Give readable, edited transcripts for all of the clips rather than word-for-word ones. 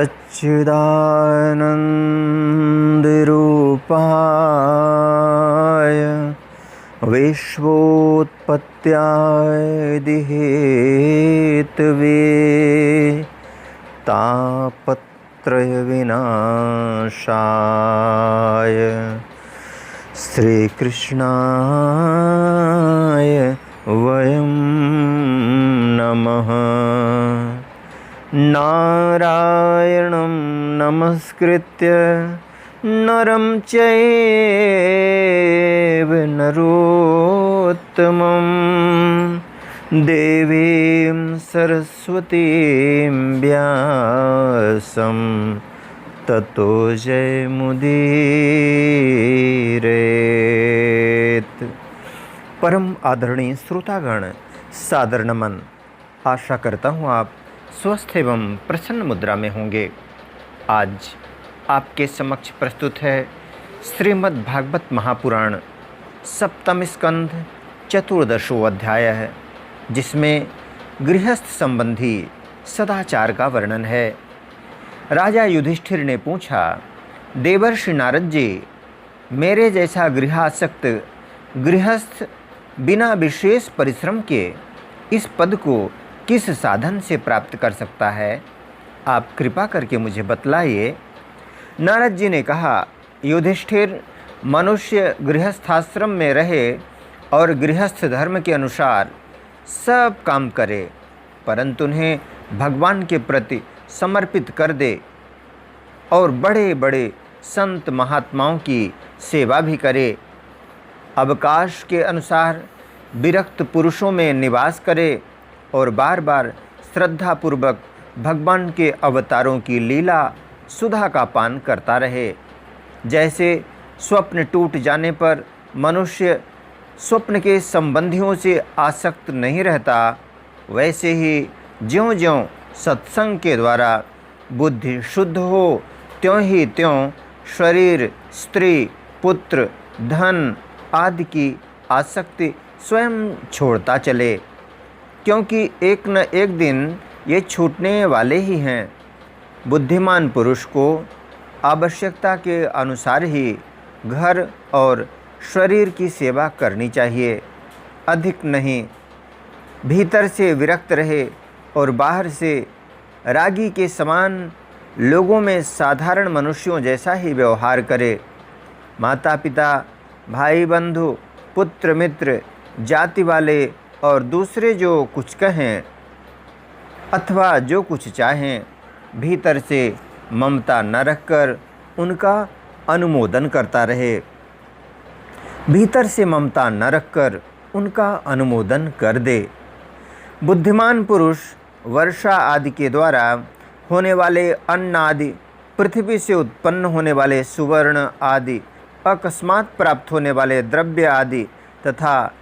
सच्चिदानन्दरूपाय विश्वोत्पत्त्यादिहेतवे तापत्रयविनाशाय श्रीकृष्णाय वयं नमः। नारायणं नमस्कृत्य नरं चैव नरोत्तमं देवीं सरस्वतीं व्यासं ततो जयमुदीरयेत्। परम आदरणीय श्रोतागण, सादर नमन। आशा करता हूँ आप स्वस्थ एवं प्रसन्न मुद्रा में होंगे। आज आपके समक्ष प्रस्तुत है श्रीमद् भागवत महापुराण सप्तम स्कंध चतुर्दशों अध्याय है, जिसमें गृहस्थ संबंधी सदाचार का वर्णन है। राजा युधिष्ठिर ने पूछा, देवर्षि नारद जी, मेरे जैसा गृहासक्त गृहस्थ बिना विशेष परिश्रम के इस पद को किस साधन से प्राप्त कर सकता है? आप कृपा करके मुझे बतलाइए। नारद जी ने कहा, युधिष्ठिर, मनुष्य गृहस्थाश्रम में रहे और गृहस्थ धर्म के अनुसार सब काम करे, परंतु उन्हें भगवान के प्रति समर्पित कर दे और बड़े बड़े संत महात्माओं की सेवा भी करे। अवकाश के अनुसार विरक्त पुरुषों में निवास करे और बार बार श्रद्धापूर्वक भगवान के अवतारों की लीला सुधा का पान करता रहे। जैसे स्वप्न टूट जाने पर मनुष्य स्वप्न के संबंधियों से आसक्त नहीं रहता, वैसे ही ज्यों-ज्यों सत्संग के द्वारा बुद्धि शुद्ध हो, त्यों ही त्यों शरीर, स्त्री, पुत्र, धन आदि की आसक्ति स्वयं छोड़ता चले, क्योंकि एक न एक दिन ये छूटने वाले ही हैं। बुद्धिमान पुरुष को आवश्यकता के अनुसार ही घर और शरीर की सेवा करनी चाहिए, अधिक नहीं। भीतर से विरक्त रहे और बाहर से रागी के समान लोगों में साधारण मनुष्यों जैसा ही व्यवहार करे। माता पिता, भाई बंधु, पुत्र मित्र, जाति वाले और दूसरे जो कुछ कहें अथवा जो कुछ चाहें, भीतर से ममता न रखकर उनका अनुमोदन करता रहे। भीतर से ममता न रखकर उनका अनुमोदन कर दे। बुद्धिमान पुरुष वर्षा आदि के द्वारा होने वाले अन्न आदि, पृथ्वी से उत्पन्न होने वाले सुवर्ण आदि, अकस्मात प्राप्त होने वाले द्रव्य आदि तथा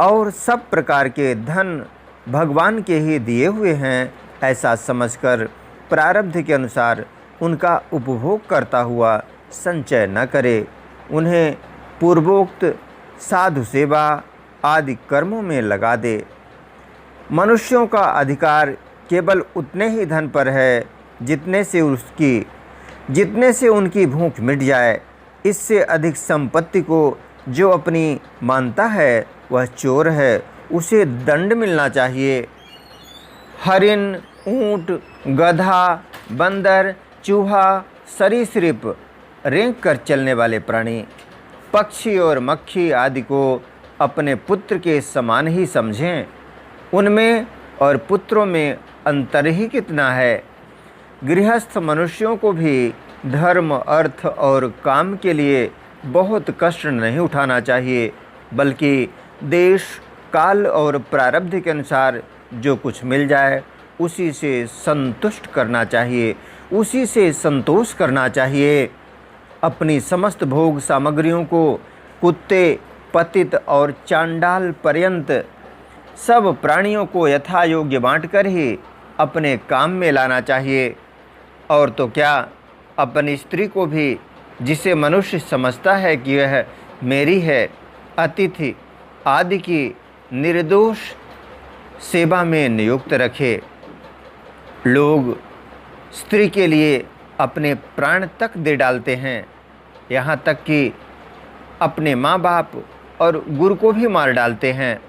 और सब प्रकार के धन भगवान के ही दिए हुए हैं, ऐसा समझकर प्रारब्ध के अनुसार उनका उपभोग करता हुआ संचय न करे। उन्हें पूर्वोक्त साधु सेवा आदि कर्मों में लगा दे। मनुष्यों का अधिकार केवल उतने ही धन पर है जितने से उनकी भूख मिट जाए। इससे अधिक संपत्ति को जो अपनी मानता है वह चोर है, उसे दंड मिलना चाहिए। हरिण, ऊंट, गधा, बंदर, चूहा, सरीसृप, रेंक कर चलने वाले प्राणी, पक्षी और मक्खी आदि को अपने पुत्र के समान ही समझें। उनमें और पुत्रों में अंतर ही कितना है। गृहस्थ मनुष्यों को भी धर्म, अर्थ और काम के लिए बहुत कष्ट नहीं उठाना चाहिए, बल्कि देश, काल और प्रारब्ध के अनुसार जो कुछ मिल जाए उसी से संतुष्ट करना चाहिए, उसी से संतोष करना चाहिए। अपनी समस्त भोग सामग्रियों को कुत्ते, पतित और चांडाल पर्यंत सब प्राणियों को यथा योग्य बांटकर ही अपने काम में लाना चाहिए। और तो क्या, अपनी स्त्री को भी, जिसे मनुष्य समझता है कि यह मेरी है, अतिथि आदि की निर्दोष सेवा में नियुक्त रखे। लोग स्त्री के लिए अपने प्राण तक दे डालते हैं, यहाँ तक कि अपने माँ बाप और गुरु को भी मार डालते हैं।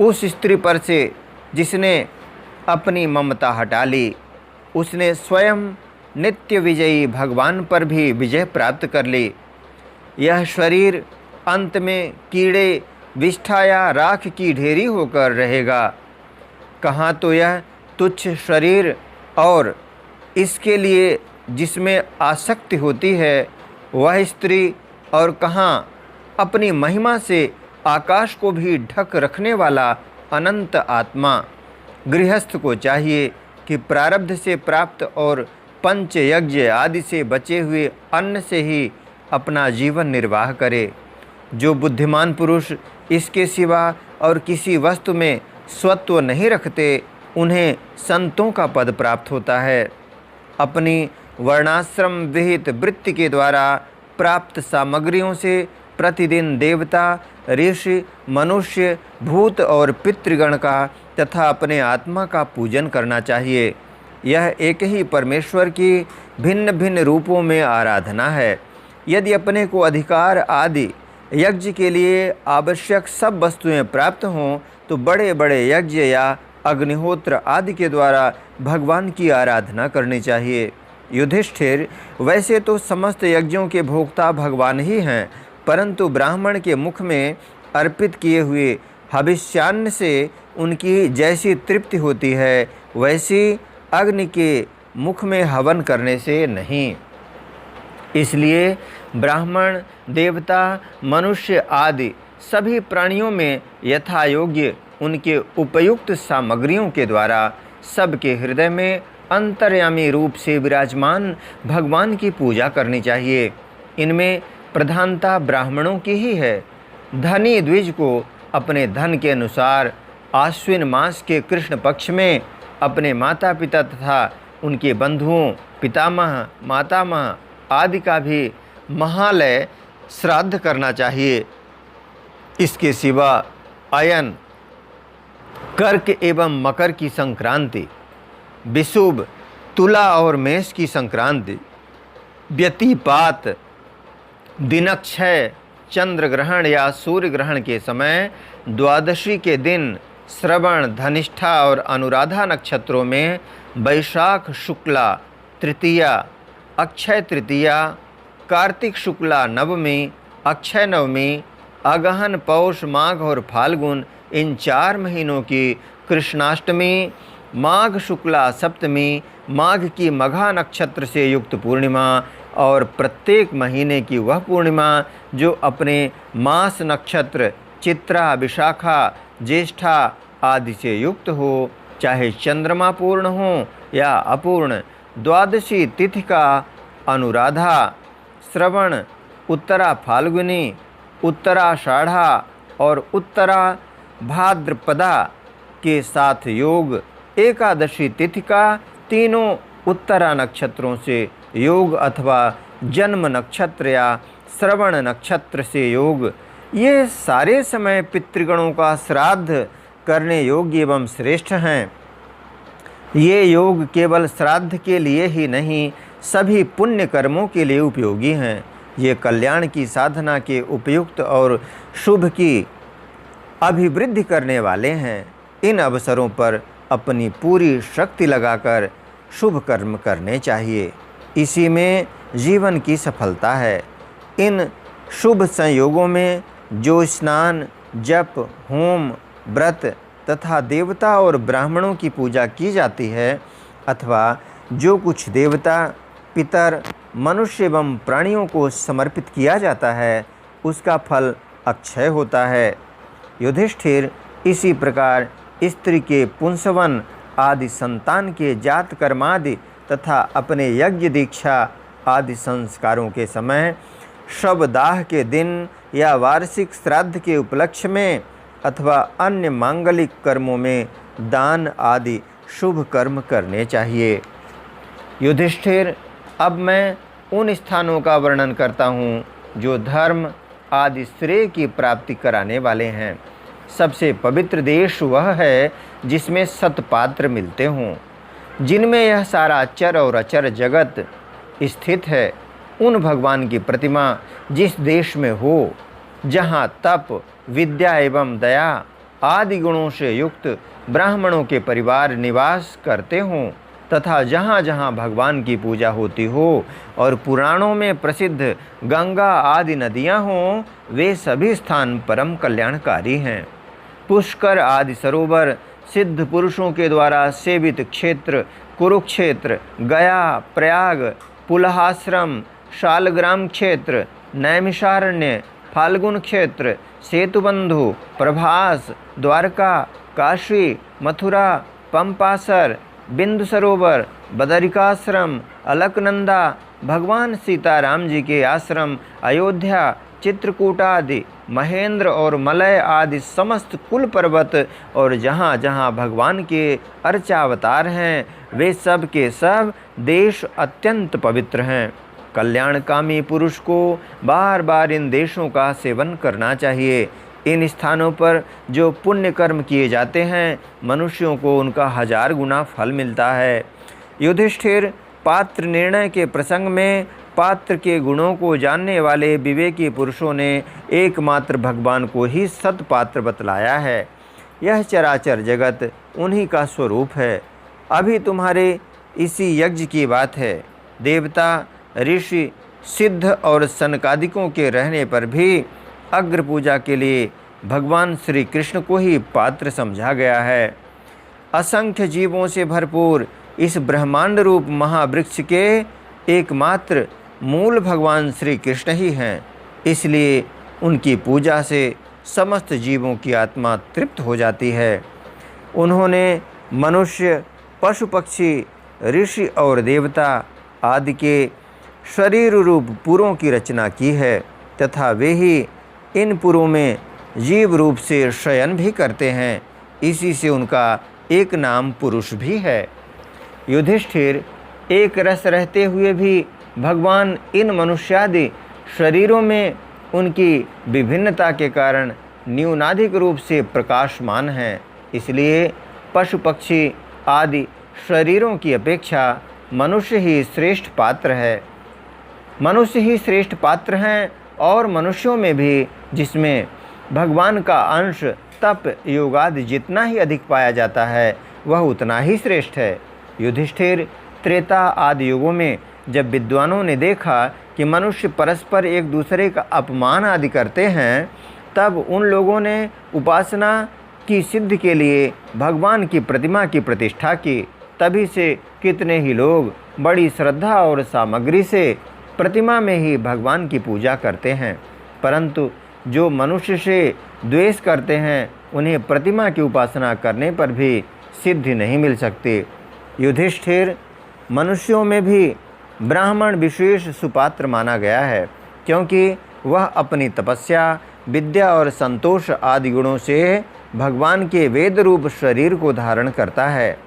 उस स्त्री पर से जिसने अपनी ममता हटा ली, उसने स्वयं नित्य विजयी भगवान पर भी विजय प्राप्त कर ली। यह शरीर अंत में कीड़े, विष्ठा या राख की ढेरी होकर रहेगा। कहाँ तो यह तुच्छ शरीर और इसके लिए जिसमें आसक्ति होती है वह स्त्री, और कहाँ अपनी महिमा से आकाश को भी ढक रखने वाला अनंत आत्मा। गृहस्थ को चाहिए कि प्रारब्ध से प्राप्त और पंच यज्ञ आदि से बचे हुए अन्न से ही अपना जीवन निर्वाह करे। जो बुद्धिमान पुरुष इसके सिवा और किसी वस्तु में स्वत्व नहीं रखते, उन्हें संतों का पद प्राप्त होता है। अपनी वर्णाश्रम विहित वृत्ति के द्वारा प्राप्त सामग्रियों से प्रतिदिन देवता, ऋषि, मनुष्य, भूत और पितृगण का तथा अपने आत्मा का पूजन करना चाहिए। यह एक ही परमेश्वर की भिन्न भिन्न रूपों में आराधना है। यदि अपने को अधिकार आदि यज्ञ के लिए आवश्यक सब वस्तुएं प्राप्त हों तो बड़े बड़े यज्ञ या अग्निहोत्र आदि के द्वारा भगवान की आराधना करनी चाहिए। युधिष्ठिर, वैसे तो समस्त यज्ञों के भोक्ता भगवान ही हैं, परंतु ब्राह्मण के मुख में अर्पित किए हुए हविष्यान्न से उनकी जैसी तृप्ति होती है, वैसी अग्नि के मुख में हवन करने से नहीं। इसलिए ब्राह्मण, देवता, मनुष्य आदि सभी प्राणियों में यथा योग्य उनके उपयुक्त सामग्रियों के द्वारा सबके हृदय में अंतर्यामी रूप से विराजमान भगवान की पूजा करनी चाहिए। इनमें प्रधानता ब्राह्मणों की ही है। धनी द्विज को अपने धन के अनुसार आश्विन मास के कृष्ण पक्ष में अपने माता पिता तथा उनके बंधुओं, पितामह, मातामह आदि का भी महालय श्राद्ध करना चाहिए। इसके सिवा अयन, कर्क एवं मकर की संक्रांति, विषुव, तुला और मेष की संक्रांति, व्यतिपात, दिनक्षय, चंद्र ग्रहण या सूर्य ग्रहण के समय, द्वादशी के दिन, श्रवण, धनिष्ठा और अनुराधा नक्षत्रों में, वैशाख शुक्ला तृतीया, अक्षय तृतीया, कार्तिक शुक्ला नवमी, अक्षय नवमी, अगहन, पौष, माघ और फाल्गुन इन 4 महीनों की कृष्णाष्टमी, माघ शुक्ला सप्तमी, माघ की मघा नक्षत्र से युक्त पूर्णिमा और प्रत्येक महीने की वह पूर्णिमा जो अपने मास नक्षत्र चित्रा, विशाखा, ज्येष्ठा आदि से युक्त हो, चाहे चंद्रमा पूर्ण हो या अपूर्ण। द्वादशी तिथि का अनुराधा, श्रवण, उत्तरा फाल्गुनी, उत्तराषाढ़ा और उत्तरा भाद्रपदा के साथ योग, एकादशी तिथि का तीनों उत्तरा नक्षत्रों से योग अथवा जन्म नक्षत्र या श्रवण नक्षत्र से योग, ये सारे समय पितृगणों का श्राद्ध करने योग्य एवं श्रेष्ठ हैं। ये योग केवल श्राद्ध के लिए ही नहीं, सभी पुण्य कर्मों के लिए उपयोगी हैं। ये कल्याण की साधना के उपयुक्त और शुभ की अभिवृद्धि करने वाले हैं। इन अवसरों पर अपनी पूरी शक्ति लगाकर शुभ कर्म करने चाहिए। इसी में जीवन की सफलता है। इन शुभ संयोगों में जो स्नान, जप, होम, व्रत तथा देवता और ब्राह्मणों की पूजा की जाती है, अथवा जो कुछ देवता, पितर, मनुष्य एवं प्राणियों को समर्पित किया जाता है, उसका फल अक्षय होता है। युधिष्ठिर, इसी प्रकार स्त्री के पुंसवन आदि, संतान के जात कर्मादि तथा अपने यज्ञ दीक्षा आदि संस्कारों के समय, शवदाह के दिन या वार्षिक श्राद्ध के उपलक्ष्य में अथवा अन्य मांगलिक कर्मों में दान आदि शुभ कर्म करने चाहिए। युधिष्ठिर, अब मैं उन स्थानों का वर्णन करता हूँ जो धर्म आदि श्रेय की प्राप्ति कराने वाले हैं। सबसे पवित्र देश वह है जिसमें सत्पात्र मिलते हों। जिनमें यह सारा चर और अचर जगत स्थित है, उन भगवान की प्रतिमा जिस देश में हो, जहाँ तप, विद्या एवं दया आदि गुणों से युक्त ब्राह्मणों के परिवार निवास करते हों तथा जहाँ जहाँ भगवान की पूजा होती हो और पुराणों में प्रसिद्ध गंगा आदि नदियाँ हों, वे सभी स्थान परम कल्याणकारी हैं। पुष्कर आदि सरोवर, सिद्ध पुरुषों के द्वारा सेवित क्षेत्र, कुरुक्षेत्र, गया, प्रयाग, पुलहाश्रम, शालग्राम क्षेत्र, नैमिषारण्य, फाल्गुन क्षेत्र, सेतुबंधु, प्रभास, द्वारका, काशी, मथुरा, पंपासर, बिंदु सरोवर, बदरिकाश्रम, अलकनंदा, भगवान सीताराम जी के आश्रम, अयोध्या, चित्रकूट आदि, महेंद्र और मलय आदि समस्त कुल पर्वत और जहाँ जहाँ भगवान के अर्चावतार हैं, वे सब के सब देश अत्यंत पवित्र हैं। कल्याणकामी पुरुष को बार बार इन देशों का सेवन करना चाहिए। इन स्थानों पर जो पुण्य कर्म किए जाते हैं, मनुष्यों को उनका 1000 गुना फल मिलता है। युधिष्ठिर, पात्र निर्णय के प्रसंग में पात्र के गुणों को जानने वाले विवेकी पुरुषों ने एकमात्र भगवान को ही सत्पात्र बतलाया है। यह चराचर जगत उन्हीं का स्वरूप है। अभी तुम्हारे इसी यज्ञ की बात है। देवता, ऋषि, सिद्ध और सनकादिकों के रहने पर भी अग्र पूजा के लिए भगवान श्री कृष्ण को ही पात्र समझा गया है। असंख्य जीवों से भरपूर इस ब्रह्मांड रूप महावृक्ष के एकमात्र मूल भगवान श्री कृष्ण ही हैं। इसलिए उनकी पूजा से समस्त जीवों की आत्मा तृप्त हो जाती है। उन्होंने मनुष्य, पशु पक्षी, ऋषि और देवता आदि के शरीर रूप पुरों की रचना की है तथा वे ही इन पुरों में जीव रूप से शयन भी करते हैं। इसी से उनका एक नाम पुरुष भी है। युधिष्ठिर, एक रस रहते हुए भी भगवान इन मनुष्यादि शरीरों में उनकी विभिन्नता के कारण न्यूनाधिक रूप से प्रकाशमान हैं। इसलिए पशु पक्षी आदि शरीरों की अपेक्षा मनुष्य ही श्रेष्ठ पात्र है। मनुष्य ही श्रेष्ठ पात्र हैं और मनुष्यों में भी जिसमें भगवान का अंश, तप, योग आदि जितना ही अधिक पाया जाता है, वह उतना ही श्रेष्ठ है। युधिष्ठिर, त्रेता आदि युगों में जब विद्वानों ने देखा कि मनुष्य परस्पर एक दूसरे का अपमान आदि करते हैं, तब उन लोगों ने उपासना की सिद्धि के लिए भगवान की प्रतिमा की प्रतिष्ठा की। तभी से कितने ही लोग बड़ी श्रद्धा और सामग्री से प्रतिमा में ही भगवान की पूजा करते हैं, परंतु जो मनुष्य से द्वेष करते हैं, उन्हें प्रतिमा की उपासना करने पर भी सिद्धि नहीं मिल सकती। युधिष्ठिर, मनुष्यों में भी ब्राह्मण विशेष सुपात्र माना गया है, क्योंकि वह अपनी तपस्या, विद्या और संतोष आदि गुणों से भगवान के वेद रूप शरीर को धारण करता है।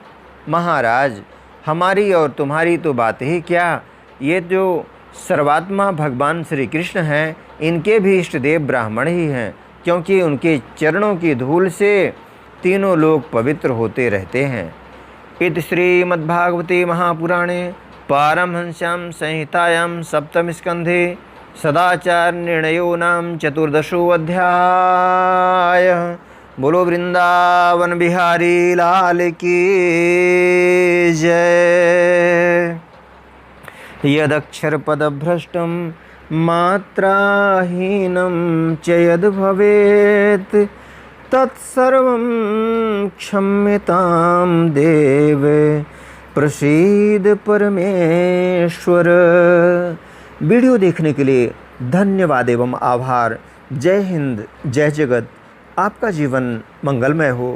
महाराज, हमारी और तुम्हारी तो बात ही क्या, ये जो सर्वात्मा भगवान श्री कृष्ण हैं, इनके भी इष्ट देव ब्राह्मण ही हैं, क्योंकि उनके चरणों की धूल से तीनों लोग पवित्र होते रहते हैं। इति श्रीमद्भागवते महापुराणे पारमहंस्यां संहितायां सप्तम स्कंधे सदाचार निर्णयो नाम 14 अध्याय। बोलो वृंदावन बिहारी लाल की जय। यदक्षरपदभ्रष्टं मात्राहीनं च यद् भवेत् तत्सर्वं क्षम्यतां देव प्रसीद परमेश्वर। वीडियो देखने के लिए धन्यवाद एवं आभार। जय हिंद, जय जगत। आपका जीवन मंगलमय हो।